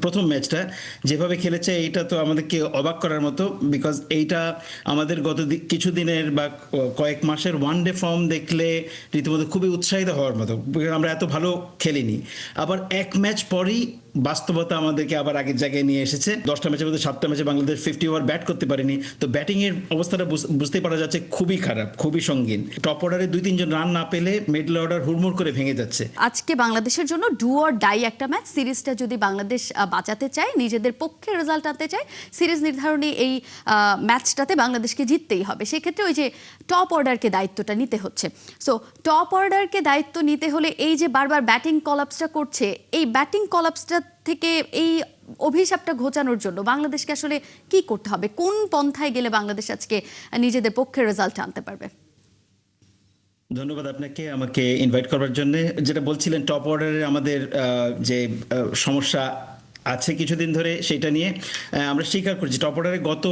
প্রথম ম্যাচটা যেভাবে খেলেছে এইটা তো আমাদেরকে অবাক করার মতো, বিকজ এইটা আমাদের গত কিছুদিনের বা কয়েক মাসের ওয়ান ডে ফর্ম দেখলে রীতিমতো খুবই উৎসাহিত হওয়ার মতো। আমরা এত ভালো খেলিনি, আবার এক ম্যাচ পরই বাস্তবতা আমাদেরকে আবার আগের জায়গায় নিয়ে এসেছে। 10টা ম্যাচের মধ্যে 7টা ম্যাচে বাংলাদেশ 50 ওভার ব্যাট করতে পারেনি, তো ব্যাটিংয়ের অবস্থাটা বুঝতেই পারা যাচ্ছে খুবই খারাপ, খুবই সঙ্গীন। টপ অর্ডারে 2-3 জন রান না পেলে মিডল অর্ডার হুড়মুড় করে ভেঙে যাচ্ছে। আজকে বাংলাদেশের জন্য ডু অর ডাই একটা ম্যাচ। সিরিজটা যদি বাংলাদেশ বাঁচাতে চায়, নিজেদের পক্ষে রেজাল্ট আনতে চায়, সিরিজ নির্ধারণী এই ম্যাচটাতে বাংলাদেশকে জিততেই হবে। সেক্ষেত্রে ওই যে টপ অর্ডারকে দায়িত্বটা নিতে হচ্ছে। সো টপ অর্ডারকে দায়িত্ব নিতে হলে এই যে বারবার ব্যাটিং কলাপসটা করছে, এই ব্যাটিং কলাপসটা থেকে এই অভিশাপটা ঘোচানোর জন্য বাংলাদেশকে আসলে কি করতে হবে? কোন পন্থায় গেলে বাংলাদেশ আজকে নিজেদের পক্ষে রেজাল্ট আনতে পারবে? ধন্যবাদ আপনাকে আমাকে ইনভাইট করার জন্য। যেটা বলছিলেন টপ অর্ডারের আমাদের যে সমস্যা আছে কিছুদিন ধরে, সেটা নিয়ে আমরা স্বীকার করছি। টপ অর্ডারে গত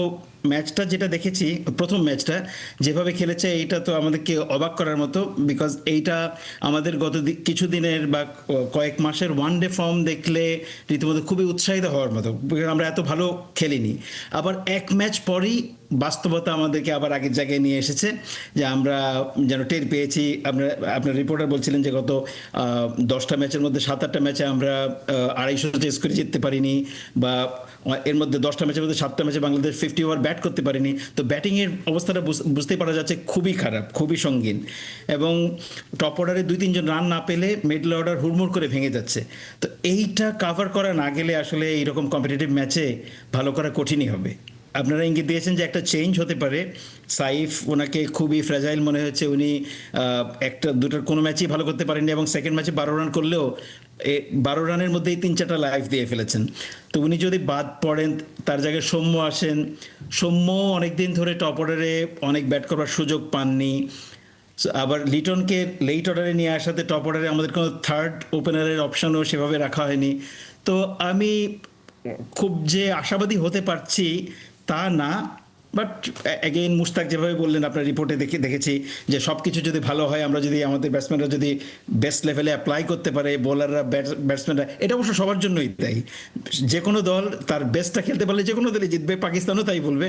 ম্যাচটা যেটা দেখেছি, প্রথম ম্যাচটা যেভাবে খেলেছে এইটা তো আমাদেরকে অবাক করার মতো, বিকজ এইটা আমাদের গত কিছুদিনের বা কয়েক মাসের ওয়ান ডে ফর্ম দেখলে রীতিমতো খুবই উৎসাহিত হওয়ার মতো। আমরা এত ভালো খেলিনি, আবার এক ম্যাচ পরই বাস্তবতা আমাদেরকে আবার আগের জায়গায় নিয়ে এসেছে, যে আমরা যেন টের পেয়েছি। আপনার রিপোর্টার বলছিলেন যে গত 10টা ম্যাচের মধ্যে 7-8টা ম্যাচে আমরা 250 চেস করে জিততে পারিনি, বা এর মধ্যে 10টা ম্যাচের মধ্যে 7টা ম্যাচে বাংলাদেশ 50 ওভার ব্যাট করতে পারেনি, তো ব্যাটিংয়ের অবস্থাটা বুঝতেই পারা যাচ্ছে খুবই খারাপ, খুবই সঙ্গীন। এবং টপ অর্ডারে 2-3 জন রান না পেলে মিডল অর্ডার হুড়মুড় করে ভেঙে যাচ্ছে। তো এইটা কাভার করা না গেলে আসলে এইরকম কম্পিটিটিভ ম্যাচে ভালো করা কঠিনই হবে। আপনারা ইঙ্গিত দিয়েছেন যে একটা চেঞ্জ হতে পারে। সাইফ, ওনাকে খুবই ফ্র্যাজাইল মনে হচ্ছে। উনি একটা দুটার কোনো ম্যাচই ভালো করতে পারেননি, এবং সেকেন্ড ম্যাচে 12 রান করলেও 12 রানের মধ্যেই 3-4টা লাইফ দিয়ে ফেলেছেন। তো উনি যদি বাদ পড়েন, তার জায়গায় সৌম্য আসেন। সৌম্য অনেকদিন ধরে টপ অর্ডারে অনেক ব্যাট করার সুযোগ পাননি। আবার লিটনকে লেট অর্ডারে নিয়ে আসাতে টপ অর্ডারে আমাদের কোনো থার্ড ওপেনারের অপশনও সেভাবে রাখা হয়নি। তো আমি খুব যে আশাবাদী হতে পারছি তা না, বাট অ্যাগেইন মুশতাক যেভাবে বললেন, আপনার রিপোর্টে দেখেছি যে সব কিছু যদি ভালো হয়, আমরা যদি আমাদের ব্যাটসম্যানরা যদি বেস্ট লেভেলে অ্যাপ্লাই করতে পারে, বোলাররা ব্যাটসম্যানরা, এটা অবশ্য সবার জন্যই তাই। যে কোনো দল তার বেস্টটা খেলতে পারলে যে কোনো দলই জিতবে, পাকিস্তানও তাই বলবে।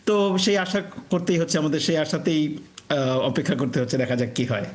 তো সেই আশা করতেই হচ্ছে আমাদের, সেই আশাতেই অপেক্ষা করতে হচ্ছে, দেখা যাক কি হয়।